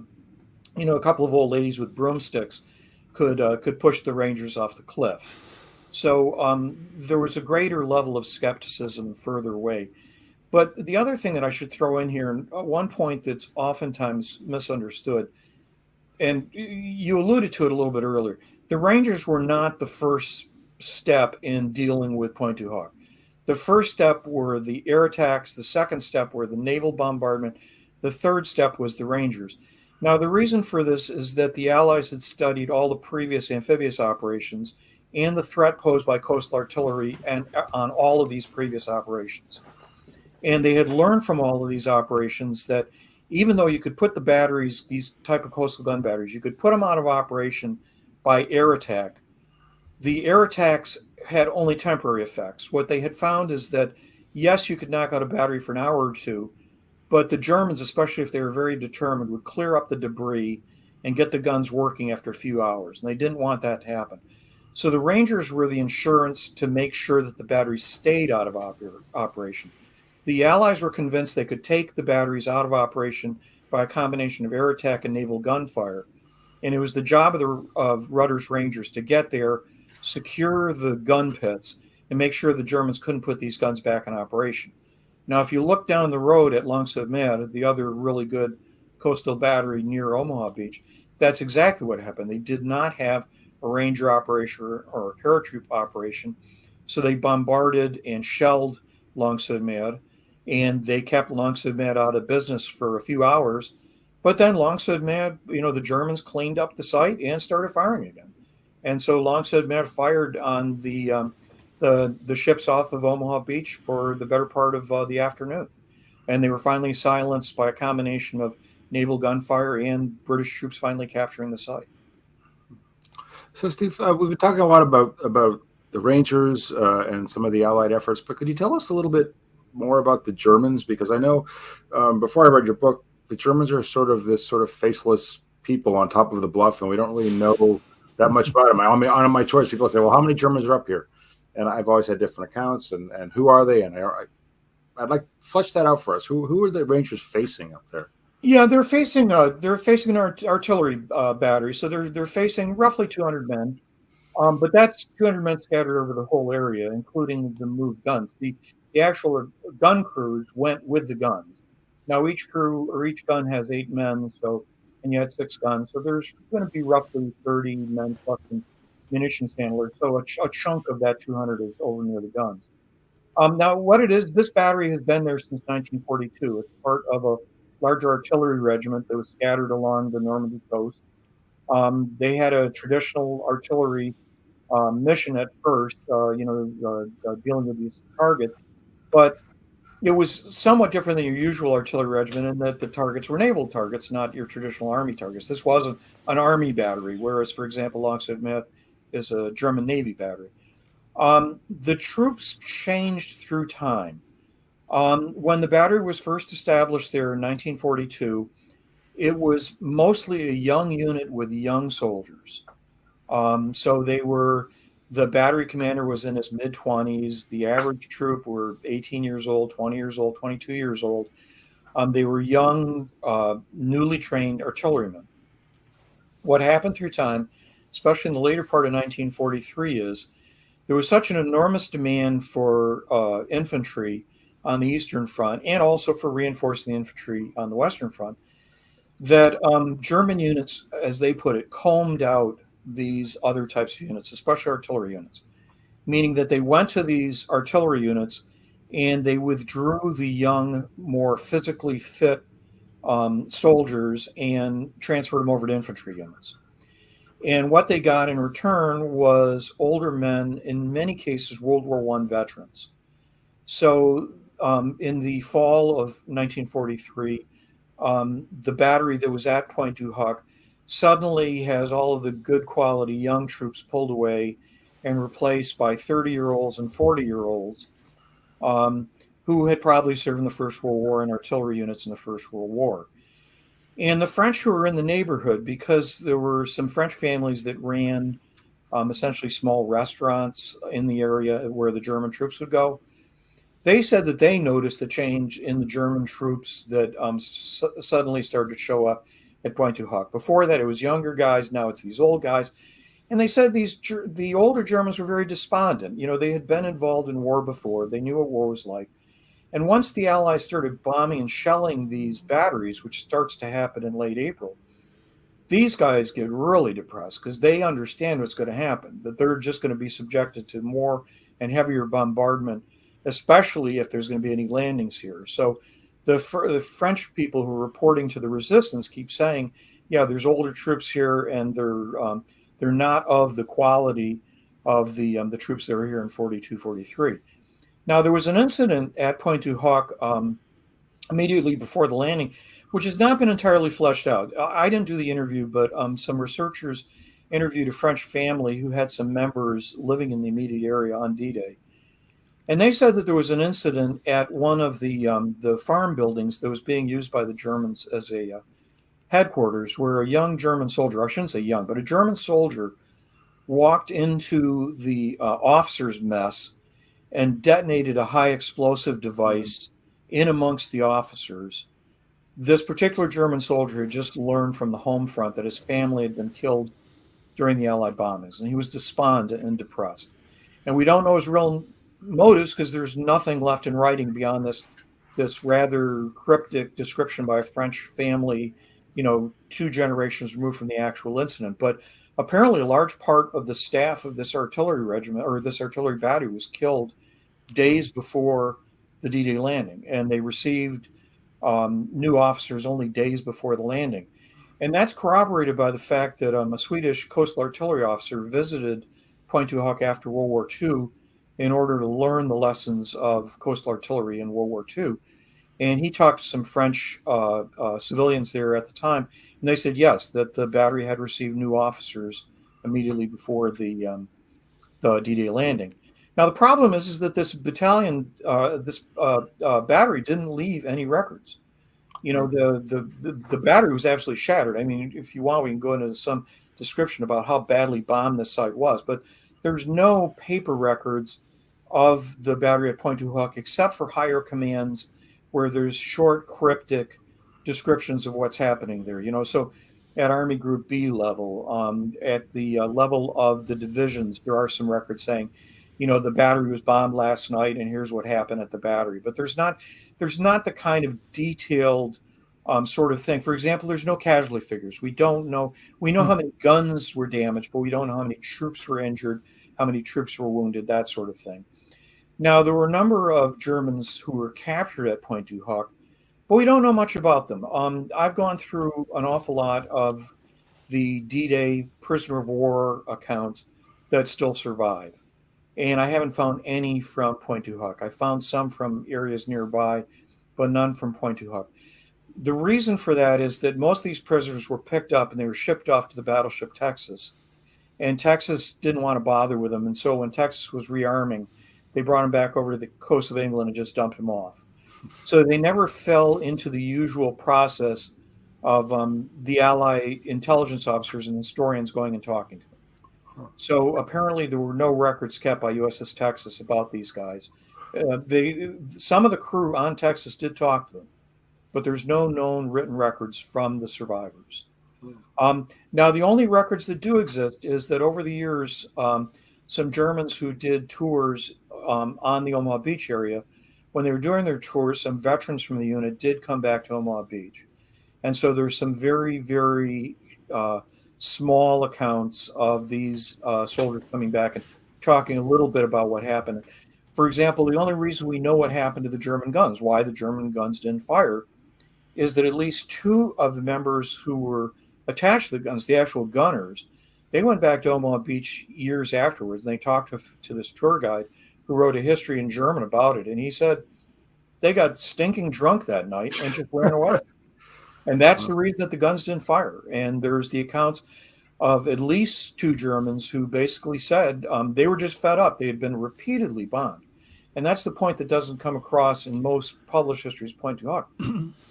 couple of old ladies with broomsticks could push the Rangers off the cliff. So there was a greater level of skepticism further away. But the other thing that I should throw in here, and one point that's oftentimes misunderstood, and you alluded to it a little bit earlier, the Rangers were not the first step in dealing with Pointe-du-Hoc. The first step were the air attacks. The second step were the naval bombardment. The third step was the Rangers. Now, the reason for this is that the Allies had studied all the previous amphibious operations and the threat posed by coastal artillery and on all of these previous operations. And they had learned from all of these operations that even though you could put the batteries, these type of coastal gun batteries, you could put them out of operation by air attack, the air attacks had only temporary effects. What they had found is that, yes, you could knock out a battery for an hour or two, but the Germans, especially if they were very determined, would clear up the debris and get the guns working after a few hours. And they didn't want that to happen. So the Rangers were the insurance to make sure that the batteries stayed out of operation. The Allies were convinced they could take the batteries out of operation by a combination of air attack and naval gunfire. And it was the job of Rudder's Rangers to get there, secure the gun pits, and make sure the Germans couldn't put these guns back in operation. Now, if you look down the road at Langue-sur-Mer, the other really good coastal battery near Omaha Beach, that's exactly what happened. They did not have a Ranger operation or a paratroop operation, so they bombarded and shelled Langue-sur-Mer, and they kept Langue-sur-Mer out of business for a few hours. But then Langue-sur-Mer, the Germans cleaned up the site and started firing again. And so Langue-sur-Mer fired on the ships off of Omaha Beach for the better part of the afternoon. And they were finally silenced by a combination of naval gunfire and British troops finally capturing the site. So, Steve, we've been talking a lot about the Rangers and some of the Allied efforts, but could you tell us a little bit more about the Germans? Because I know before I read your book, the Germans are sort of this sort of faceless people on top of the bluff, and we don't really know that much about them. On my choice, people say, "Well, how many Germans are up here?" And I've always had different accounts, and who are they? And I'd like to flesh that out for us. Who are the Rangers facing up there? Yeah, they're facing an artillery battery, so they're facing roughly 200 men. But that's 200 men scattered over the whole area, including the moved guns. The actual gun crews went with the guns. Now each crew or each gun has 8 men, so and you had 6 guns, so there's going to be roughly 30 men plus munitions handlers. So a chunk of that 200 is over near the guns. Now, what it is, this battery has been there since 1942. It's part of a larger artillery regiment that was scattered along the Normandy coast. They had a traditional artillery mission at first, dealing with these targets, but it was somewhat different than your usual artillery regiment in that the targets were naval targets, not your traditional army targets. This wasn't an army battery, whereas, for example, Locksley Myth is a German Navy battery. The troops changed through time. When the battery was first established there in 1942, it was mostly a young unit with young soldiers. So the battery commander was in his mid 20s. The average troop were 18 years old, 20 years old, 22 years old. They were young, newly trained artillerymen. What happened through time, especially in the later part of 1943, is there was such an enormous demand for infantry on the Eastern Front and also for reinforcing the infantry on the Western Front that German units, as they put it, combed out these other types of units, especially artillery units, meaning that they went to these artillery units and they withdrew the young, more physically fit soldiers and transferred them over to infantry units. And what they got in return was older men, in many cases, World War I veterans. So in the fall of 1943, the battery that was at Pointe-du-Hoc suddenly has all of the good quality young troops pulled away and replaced by 30-year-olds and 40-year-olds who had probably served in the First World War in artillery units in the First World War. And the French who were in the neighborhood, because there were some French families that ran essentially small restaurants in the area where the German troops would go, they said that they noticed a change in the German troops that suddenly started to show up at Pointe-du-Hoc. Before that, it was younger guys. Now it's these old guys. And they said the older Germans were very despondent. You know, they had been involved in war before. They knew what war was like. And once the Allies started bombing and shelling these batteries, which starts to happen in late April, these guys get really depressed because they understand what's going to happen, that they're just going to be subjected to more and heavier bombardment, especially if there's going to be any landings here. So the French people who are reporting to the resistance keep saying, yeah, there's older troops here and they're not of the quality of the troops that were here in 42, 43. Now, there was an incident at Pointe-du-Hoc immediately before the landing, which has not been entirely fleshed out. I didn't do the interview, but some researchers interviewed a French family who had some members living in the immediate area on D-Day. And they said that there was an incident at one of the farm buildings that was being used by the Germans as a headquarters, where a young German soldier, I shouldn't say young, but a German soldier walked into the officers' mess and detonated a high explosive device in amongst the officers. This particular German soldier had just learned from the home front that his family had been killed during the Allied bombings, and he was despondent and depressed. And we don't know his real motives because there's nothing left in writing beyond this rather cryptic description by a French family, 2 generations removed from the actual incident. But apparently a large part of the staff of this artillery regiment or this artillery battery was killed days before the D-Day landing, and they received new officers only days before the landing. And that's corroborated by the fact that a Swedish coastal artillery officer visited Pointe-du-Hoc after World War II in order to learn the lessons of coastal artillery in World War II. And he talked to some French civilians there at the time, and they said, yes, that the battery had received new officers immediately before the D-Day landing. Now the problem is that this battalion, this battery didn't leave any records. You know, the battery was absolutely shattered. I mean, if you want, we can go into some description about how badly bombed this site was, but there's no paper records of the battery at Pointe-du-Hoc except for higher commands where there's short cryptic descriptions of what's happening there. You know, so at Army Group B level, at the level of the divisions, there are some records saying, you know, the battery was bombed last night and here's what happened at the battery. But there's not the kind of detailed sort of thing. For example, there's no casualty figures. We don't know. We know how many guns were damaged, but we don't know how many troops were injured, how many troops were wounded, that sort of thing. Now, there were a number of Germans who were captured at Pointe-du-Hoc, but we don't know much about them. I've gone through an awful lot of the D-Day prisoner of war accounts that still survive, and I haven't found any from Pointe-du-Hoc. I found some from areas nearby, but none from Pointe-du-Hoc. The reason for that is that most of these prisoners were picked up and they were shipped off to the battleship Texas, and Texas didn't want to bother with them, and so when Texas was rearming, they brought them back over to the coast of England and just dumped them off. So they never fell into the usual process of the Allied intelligence officers and historians going and talking to them. So apparently there were no records kept by USS Texas about these guys. Some of the crew on Texas did talk to them, but there's no known written records from the survivors. Now, the only records that do exist is that over the years, some Germans who did tours on the Omaha Beach area, when they were doing their tours, some veterans from the unit did come back to Omaha Beach. And so there's some very, very small accounts of these soldiers coming back and talking a little bit about what happened. For example, the only reason we know what happened to the German guns, why the German guns didn't fire, is that at least two of the members who were attached to the guns, the actual gunners, they went back to Omaha Beach years afterwards, and they talked to this tour guide who wrote a history in German about it. And he said they got stinking drunk that night and just ran away. And that's the reason that the guns didn't fire. And there's the accounts of at least two Germans who basically said they were just fed up. They had been repeatedly bombed. And that's the point that doesn't come across in most published histories, Pointe-du-Hoc.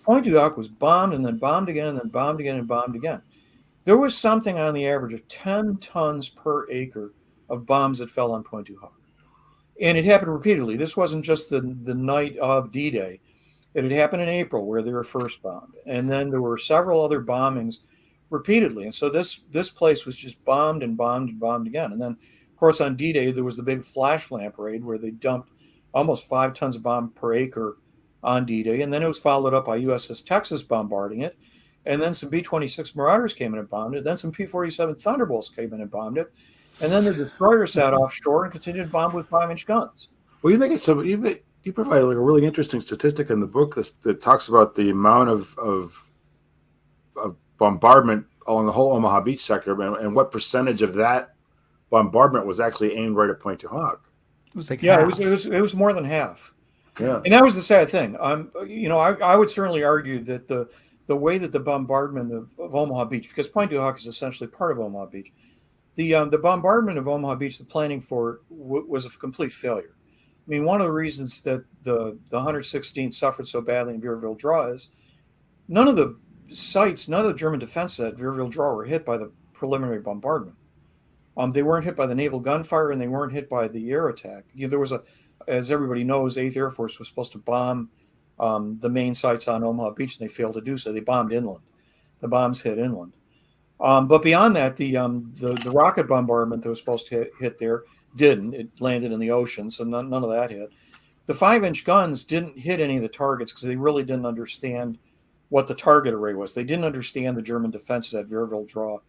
Pointe-du-Hoc was bombed and then bombed again and then bombed again and bombed again. There was something on the average of 10 tons per acre of bombs that fell on Pointe-du-Hoc. And it happened repeatedly. This wasn't just the night of D-Day. It had happened in April where they were first bombed. And then there were several other bombings repeatedly. And so this place was just bombed and bombed and bombed again. And then, of course, on D-Day, there was the big flash lamp raid where they dumped almost 5 tons of bomb per acre on D-Day. And then it was followed up by USS Texas bombarding it. And then some B-26 Marauders came in and bombed it. Then some P-47 Thunderbolts came in and bombed it. And then the destroyer sat offshore and continued to bomb with 5-inch guns. Well, you make it so you provide like a really interesting statistic in the book that talks about the amount of bombardment along the whole Omaha Beach sector and what percentage of that bombardment was actually aimed right at Pointe-du-Hoc. It was like it was more than half. Yeah, and that was the sad thing. I would certainly argue that the way that the bombardment of Omaha Beach, because Pointe-du-Hoc is essentially part of Omaha Beach, the bombardment of Omaha Beach, the planning for it was a complete failure. I mean, one of the reasons that the 116th suffered so badly in Vierville Draw is none of the German defenses at Vierville Draw were hit by the preliminary bombardment. They weren't hit by the naval gunfire, and they weren't hit by the air attack. There was as everybody knows, 8th Air Force was supposed to bomb the main sites on Omaha Beach, and they failed to do so. They bombed inland. The bombs hit inland. But beyond that, the rocket bombardment that was supposed to hit there didn't. It landed in the ocean, so none of that hit. The 5-inch guns didn't hit any of the targets because they really didn't understand what the target array was. They didn't understand the German defenses at Vierville Draw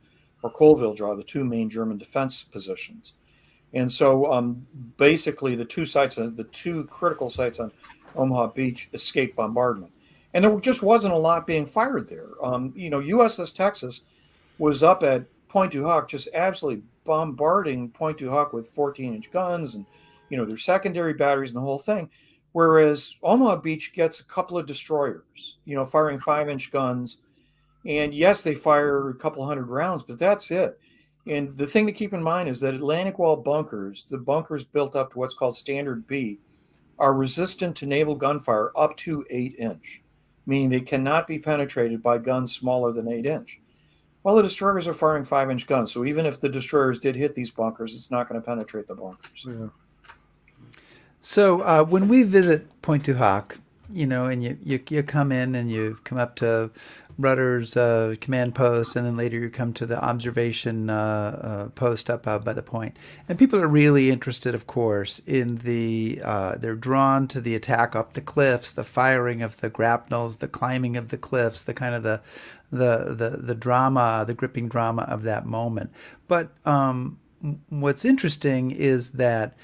or Colville Draw, the two main German defense positions. And so basically the two critical sites on Omaha Beach escaped bombardment. And there just wasn't a lot being fired there. USS Texas was up at Pointe-du-Hoc just absolutely bombarding Pointe-du-Hoc with 14-inch guns and, their secondary batteries and the whole thing. Whereas Omaha Beach gets a couple of destroyers, firing 5-inch guns. And yes, they fire a couple hundred rounds, but that's it. And the thing to keep in mind is that Atlantic Wall bunkers, the bunkers built up to what's called Standard B, are resistant to naval gunfire up to 8-inch, meaning they cannot be penetrated by guns smaller than 8-inch. Well, the destroyers are firing 5-inch guns, so even if the destroyers did hit these bunkers, it's not going to penetrate the bunkers. Yeah. So when we visit Pointe-du-Hoc, and you come in and you come up to Rudder's command post, and then later you come to the observation post up by the point. And people are really interested, of course, in they're drawn to the attack up the cliffs, the firing of the grapnels, the climbing of the cliffs, the kind of the drama, the gripping drama of that moment. But what's interesting is that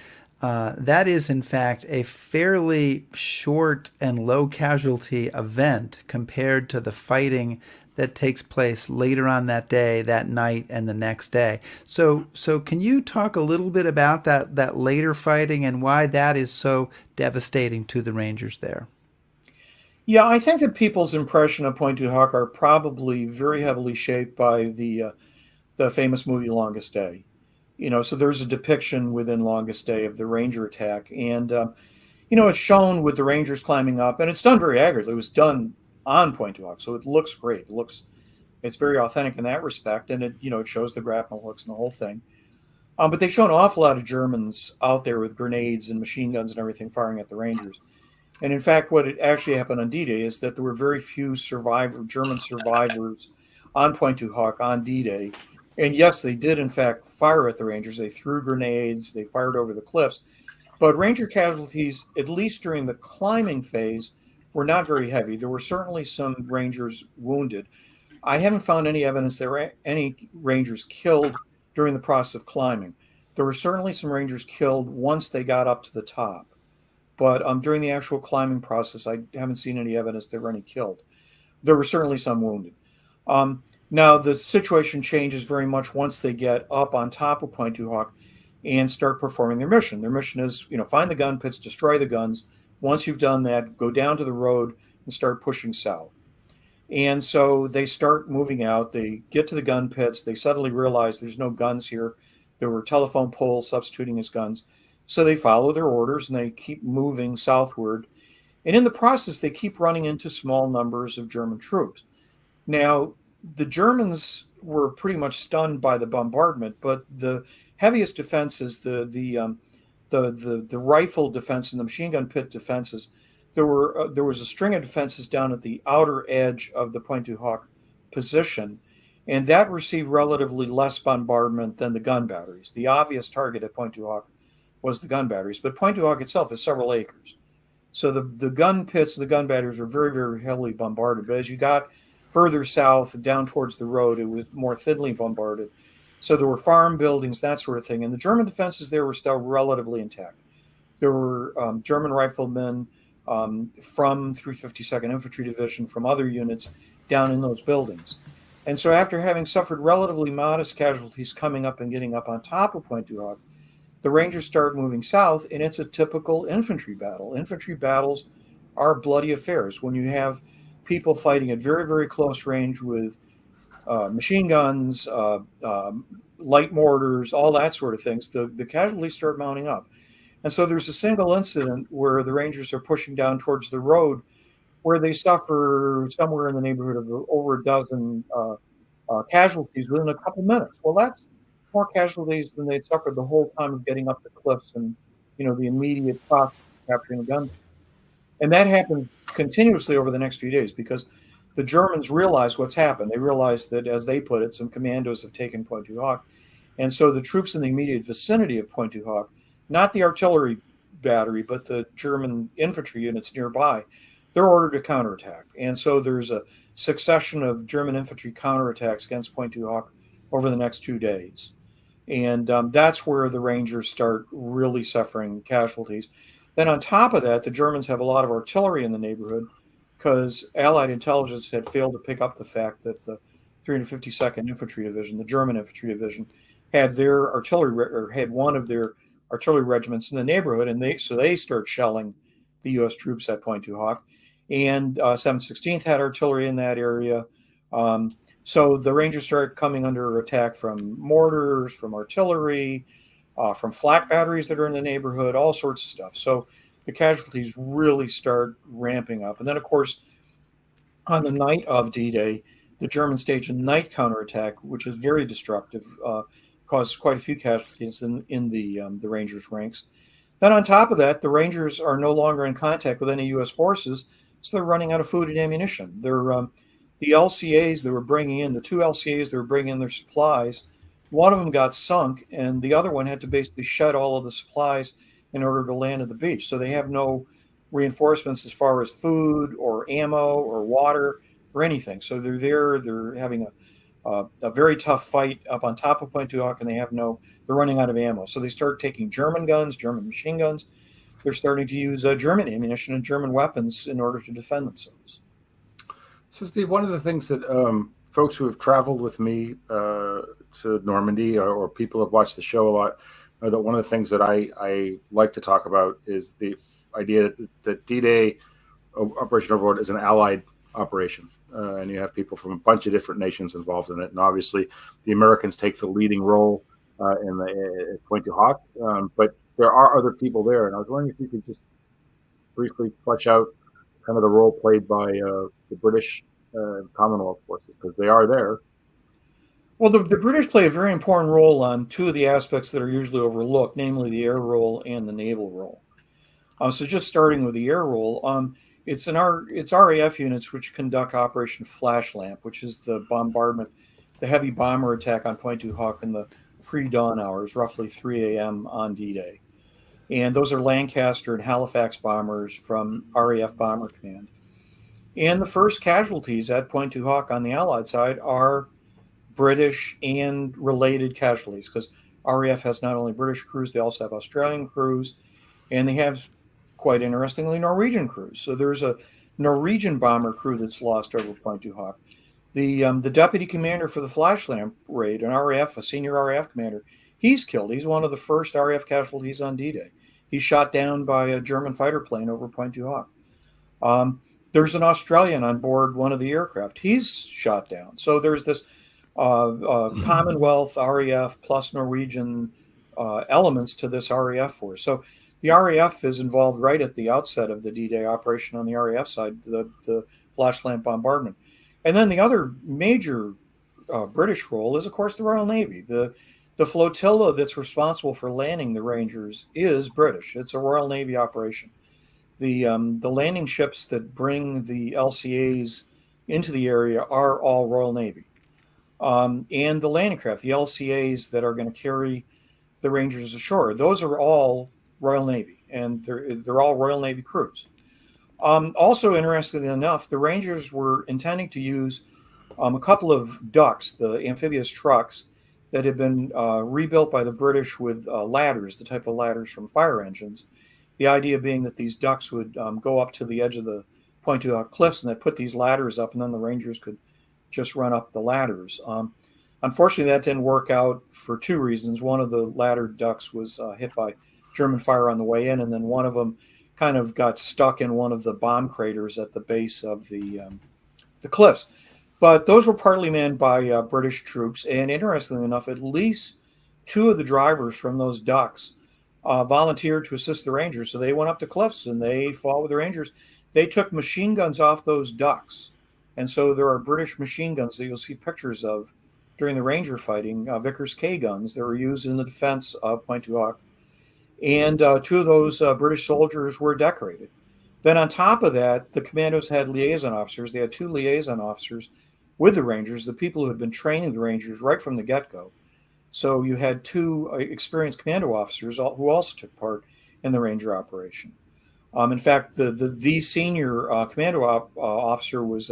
that is, in fact, a fairly short and low casualty event compared to the fighting that takes place later on that day, that night, and the next day. So can you talk a little bit about that later fighting and why that is so devastating to the Rangers there? Yeah, I think that people's impression of Pointe-du-Hoc are probably very heavily shaped by the famous movie Longest Day. So there's a depiction within Longest Day of the Ranger attack. And, it's shown with the Rangers climbing up, and it's done very accurately. It was done on Pointe-du-Hoc, so it looks great. It's very authentic in that respect. And it shows the grapnel hooks and the whole thing. But they show an awful lot of Germans out there with grenades and machine guns and everything firing at the Rangers. And in fact, what actually happened on D-Day is that there were very few German survivors on Pointe-du-Hoc on D-Day. And yes, they did, in fact, fire at the Rangers. They threw grenades. They fired over the cliffs. But Ranger casualties, at least during the climbing phase, were not very heavy. There were certainly some Rangers wounded. I haven't found any evidence there were any Rangers killed during the process of climbing. There were certainly some Rangers killed once they got up to the top. But during the actual climbing process, I haven't seen any evidence there were any killed. There were certainly some wounded. Now, the situation changes very much once they get up on top of Pointe-du-Hoc and start performing their mission. Their mission is, find the gun pits, destroy the guns. Once you've done that, go down to the road and start pushing south. And so they start moving out. They get to the gun pits. They suddenly realize there's no guns here. There were telephone poles substituting as guns. So they follow their orders and they keep moving southward. And in the process, they keep running into small numbers of German troops. Now, the Germans were pretty much stunned by the bombardment, but the heaviest defenses, the rifle defense and the machine gun pit defenses, there was a string of defenses down at the outer edge of the Pointe-du-Hoc position, and that received relatively less bombardment than the gun batteries. The obvious target at Pointe-du-Hoc was the gun batteries, but Pointe-du-Hoc itself is several acres. So the gun pits and the gun batteries were very, very heavily bombarded, but as you got further south, down towards the road, it was more thinly bombarded. So there were farm buildings, that sort of thing. And the German defenses there were still relatively intact. There were German riflemen from 352nd Infantry Division, from other units down in those buildings. And so after having suffered relatively modest casualties coming up and getting up on top of Pointe-du-Hoc, the Rangers start moving south, and it's a typical infantry battle. Infantry battles are bloody affairs. When you have people fighting at very, very close range with machine guns, light mortars, all that sort of things, the casualties start mounting up. And so there's a single incident where the Rangers are pushing down towards the road where they suffer somewhere in the neighborhood of over a dozen casualties within a couple minutes. Well, that's more casualties than they suffered the whole time of getting up the cliffs and, the immediate process of capturing the gun. And that happened continuously over the next few days because the Germans realized what's happened. They realized that, as they put it, some commandos have taken Pointe-du-Hoc. And so the troops in the immediate vicinity of Pointe-du-Hoc, not the artillery battery, but the German infantry units nearby, they're ordered to counterattack. And so there's a succession of German infantry counterattacks against Pointe-du-Hoc over the next 2 days. And that's where the Rangers start really suffering casualties. Then on top of that, the Germans have a lot of artillery in the neighborhood because Allied intelligence had failed to pick up the fact that the 352nd Infantry Division, the German Infantry Division, had their artillery or had one of their artillery regiments in the neighborhood, and they start shelling the U.S. troops at Pointe-du-Hoc. And 716th had artillery in that area. So the Rangers start coming under attack from mortars, from artillery, from flak batteries that are in the neighborhood, all sorts of stuff. So the casualties really start ramping up. And then, of course, on the night of D-Day, the Germans stage a night counterattack, which is very destructive, caused quite a few casualties in the Rangers' ranks. Then on top of that, the Rangers are no longer in contact with any U.S. forces, so they're running out of food and ammunition. The LCAs they were bringing in, the two LCAs they were bringing in their supplies, one of them got sunk, and the other one had to basically shed all of the supplies in order to land at the beach. So they have no reinforcements as far as food or ammo or water or anything. So they're there. They're having a very tough fight up on top of Pointe-du-Hoc, and they're running out of ammo. So they start taking German guns, German machine guns. They're starting to use German ammunition and German weapons in order to defend themselves. So, Steve, one of the things that folks who have traveled with me to Normandy or people who have watched the show a lot know that one of the things that I like to talk about is the idea that D-Day Operation Overlord is an allied operation, and you have people from a bunch of different nations involved in it. And obviously, the Americans take the leading role in Pointe-du-Hoc, but there are other people there. And I was wondering if you could just briefly flesh out kind of the role played by the British Commonwealth forces, because they are there. Well, the British play a very important role on two of the aspects that are usually overlooked, namely the air role and the naval role. So just starting with the air role, it's RAF units which conduct Operation Flash Lamp, which is the bombardment, the heavy bomber attack on Pointe-du-Hoc in the pre-dawn hours, roughly 3 a.m. on D-Day. And those are Lancaster and Halifax bombers from RAF Bomber Command. And the first casualties at Pointe-du-Hoc on the Allied side are British and related casualties, because RAF has not only British crews, they also have Australian crews, and they have, quite interestingly, Norwegian crews. So there's a Norwegian bomber crew that's lost over Pointe-du-Hoc. The deputy commander for the Flash Lamp raid, a senior RAF commander, he's killed. He's one of the first RAF casualties on D-Day. He's shot down by a German fighter plane over Pointe-du-Hoc. There's an Australian on board one of the aircraft. He's shot down. So there's this Commonwealth RAF plus Norwegian elements to this RAF force. So the RAF is involved right at the outset of the D-Day operation on the RAF side, the Flash Lamp bombardment. And then the other major British role is, of course, the Royal Navy. The flotilla that's responsible for landing the Rangers is British. It's a Royal Navy operation. The landing ships that bring the LCAs into the area are all Royal Navy. And the landing craft, the LCAs that are going to carry the Rangers ashore, those are all Royal Navy, and they're all Royal Navy crews. Also, interestingly enough, the Rangers were intending to use a couple of ducks, the amphibious trucks, that had been rebuilt by the British with ladders, the type of ladders from fire engines. The idea being that these ducks would go up to the edge of the Pointe-du-Hoc cliffs, and they'd put these ladders up, and then the Rangers could just run up the ladders. Unfortunately, that didn't work out for two reasons. One of the ladder ducks was hit by German fire on the way in, and then one of them kind of got stuck in one of the bomb craters at the base of the cliffs. But those were partly manned by British troops, and interestingly enough, at least two of the drivers from those ducks volunteered to assist the Rangers. So they went up the cliffs and they fought with the Rangers. They took machine guns off those ducks. And so there are British machine guns that you'll see pictures of during the Ranger fighting, Vickers K guns that were used in the defense of Pointe-du-Hoc. And two of those British soldiers were decorated. Then on top of that, the commandos had liaison officers. They had two liaison officers with the Rangers, the people who had been training the Rangers right from the get-go. So you had two experienced commando officers who also took part in the Ranger operation. In fact, the senior commando officer was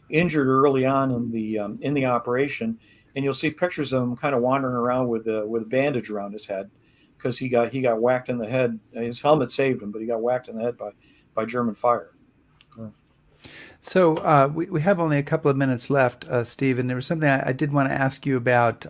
injured early on in the operation, and you'll see pictures of him kind of wandering around with a bandage around his head because he got whacked in the head. His helmet saved him, but he got whacked in the head by German fire. So we have only a couple of minutes left, Steve, and there was something I did want to ask you about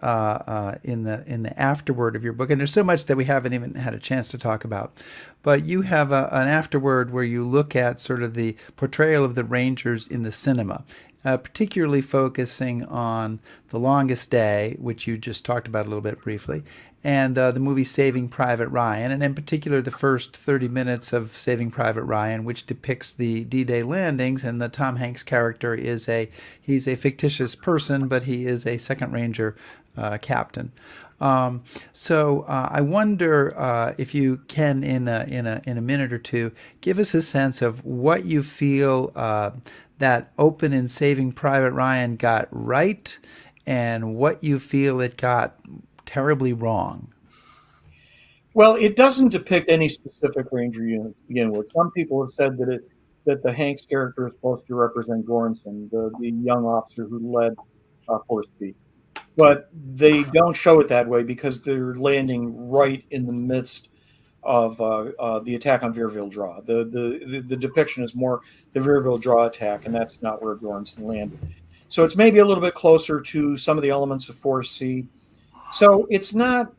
in the afterword of your book. And there's so much that we haven't even had a chance to talk about. But you have an afterword where you look at sort of the portrayal of the Rangers in the cinema. particularly focusing on The Longest Day, which you just talked about a little bit briefly, and the movie Saving Private Ryan, and in particular the first 30 minutes of Saving Private Ryan, which depicts the D-Day landings, and the Tom Hanks character he's a fictitious person, but he is a second ranger captain. So I wonder if you can, in a minute or two, give us a sense of what you feel that Open in Saving Private Ryan got right, and what you feel it got terribly wrong. Well, it doesn't depict any specific ranger unit to begin with. Some people have said that the Hanks character is supposed to represent Goranson, the young officer who led Force B. But they don't show it that way because they're landing right in the midst of the attack on Vierville Draw. The depiction is more the Vierville Draw attack, and that's not where Goranson landed. So it's maybe a little bit closer to some of the elements of Force C. So it's not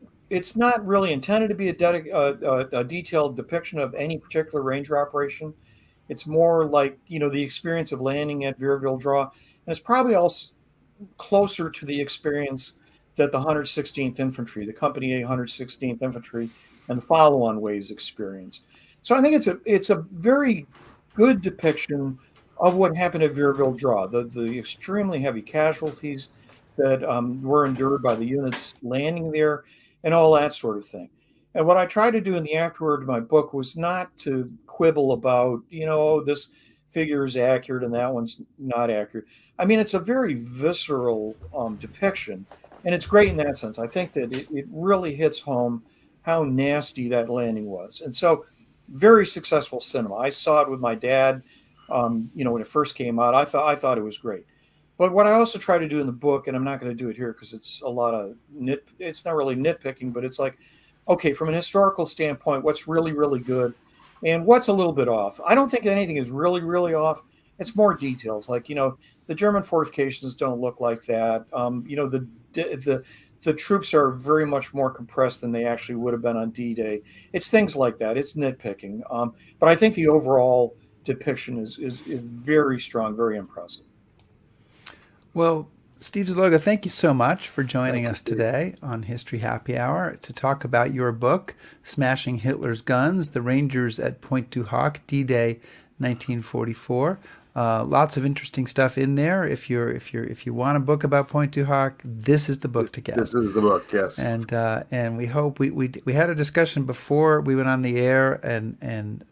really intended to be a detailed depiction of any particular ranger operation. It's more like, the experience of landing at Vierville Draw, and it's probably also closer to the experience that the 116th Infantry, the Company A 116th Infantry, and the follow-on waves experienced. So I think it's a very good depiction of what happened at Vierville Draw, the extremely heavy casualties that were endured by the units landing there, and all that sort of thing. And what I tried to do in the afterword of my book was not to quibble about, this figure is accurate and that one's not accurate. I mean, it's a very visceral depiction, and it's great in that sense. I think that it really hits home how nasty that landing was. And so, very successful cinema. I saw it with my dad, when it first came out. I thought it was great. But what I also try to do in the book, and I'm not going to do it here because it's a lot of it's not really nitpicking, but it's like, okay, from an historical standpoint, what's really, really good and what's a little bit off. I don't think anything is really, really off. It's more details, like, the German fortifications don't look like that. The troops are very much more compressed than they actually would have been on D-Day. It's things like that. It's nitpicking. But I think the overall depiction is very strong, very impressive. Well, Steve Zaloga, thank you so much for joining us today on History Happy Hour to talk about your book, Smashing Hitler's Guns, The Rangers at Pointe-du-Hoc D-Day 1944. Lots of interesting stuff in there. If you want a book about Pointe-du-Hoc, this is the book to get. This is the book, yes. And we hope we had a discussion before we went on the air, and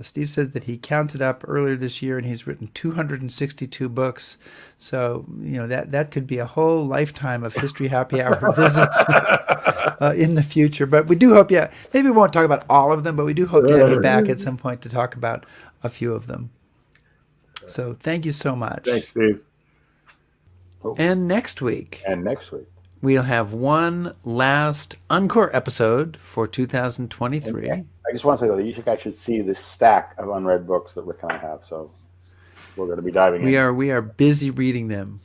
Steve says that he counted up earlier this year, and he's written 262 books. So that could be a whole lifetime of History Happy Hour visits in the future. But we do hope, maybe we won't talk about all of them, but we do hope to have you back at some point to talk about a few of them. So thank you so much. Thanks, Steve. And next week, we'll have one last encore episode for 2023. I just want to say, though, that you guys should see this stack of unread books that Rick and I have. So we're going to be diving in. We are busy reading them.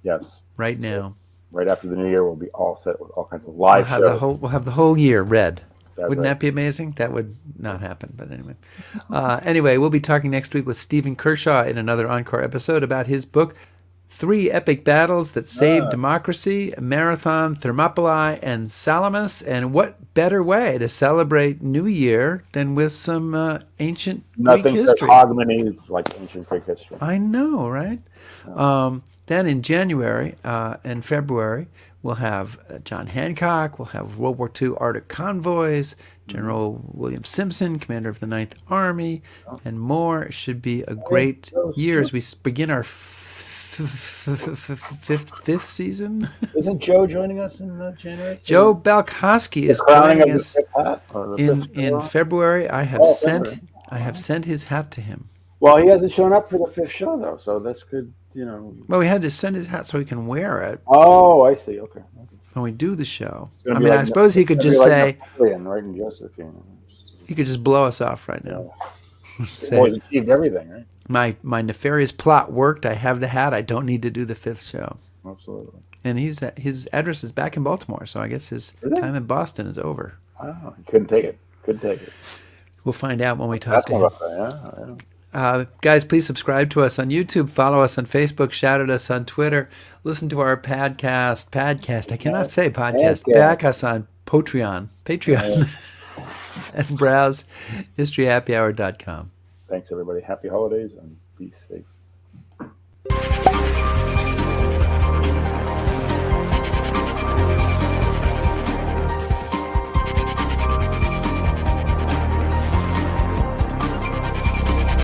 Yes. Right now. Right after the new year, we'll be all set with all kinds of live shows. We'll have the whole year read. Wouldn't right. that be amazing? That would not happen, but anyway. Anyway, we'll be talking next week with Stephen Kershaw in another encore episode about his book, 3 Epic Battles That Saved Democracy, Marathon, Thermopylae, and Salamis. And what better way to celebrate New Year than with some ancient Greek history? Nothing says Hogmanay like ancient Greek history. I know, right? Then in January and February, we'll have John Hancock. We'll have World War II Arctic convoys, General William Simpson, commander of the Ninth Army, and more. It should be a great year as we begin our fifth season. Isn't Joe joining us in January? Joe Balkowski is joining us in February. I have sent his hat to him. Well, he hasn't shown up for the 5th show, though, so that's good, Well, we had to send his hat so he can wear it. Oh, I see. Okay. When we do the show. I mean, I suppose he could just say... Right in Josephine. He could just blow us off right now. Say, he's achieved everything, right? My nefarious plot worked. I have the hat. I don't need to do the 5th show. Absolutely. And his address is back in Baltimore, so I guess his time in Boston is over. Wow, he couldn't take it. We'll find out when we talk to him. Yeah. Guys, please subscribe to us on YouTube, follow us on Facebook, shout at us on Twitter, listen to our podcast. I cannot say podcast. Back us on Patreon, and browse historyhappyhour.com. Thanks, everybody. Happy holidays and be safe.